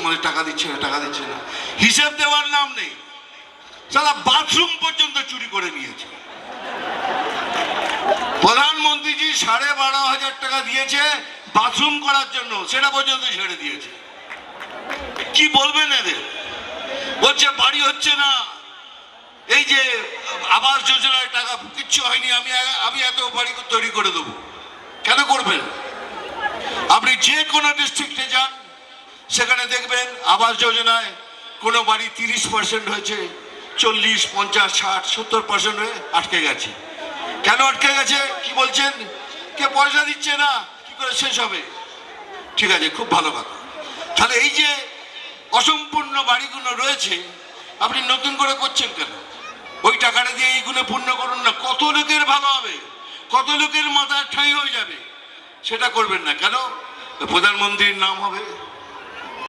মানে টাকা দিচ্ছে না, টাকা দিচ্ছে না, হিসেব দেওয়ার নাম নেই। সারা বাথরুম পর্যন্ত চুরি করে নিয়েছে। প্রধানমন্ত্রীজি 12,500 টাকা দিয়েছে বাথরুম করার জন্য, সেটা পর্যন্ত ছেড়ে দিয়েছে। কি বলবেন এদের? বলছে বাড়ি হচ্ছে না, এই যে আবাস যোজনায় টাকা কিচ্ছু হয়নি, আমি এত বাড়ি তৈরি করে দেবো। কেন করবেন? আপনি যে কোনো ডিস্ট্রিক্টে যান, সেখানে দেখবেন আবাস যোজনায় কোনো বাড়ি 30% হয়েছে, 40, 50, 60, 70% হয়ে আটকে গেছে। কেন আটকে গেছে? কি বলছেন? কে পয়সা দিচ্ছে না, কি করে শেষ হবে? ঠিক আছে, খুব ভালো কথা। তাহলে এই যে অসম্পূর্ণ বাড়িগুলো রয়েছে, আপনি নতুন করে করছেন কেন? ওই টাকাটা দিয়ে এইগুলো পূর্ণ করুন না, কত লোকের ভালো হবে, কত লোকের মাথা ঠাঁই হয়ে যাবে। সেটা করবেন না কেন? প্রধানমন্ত্রীর নাম হবে,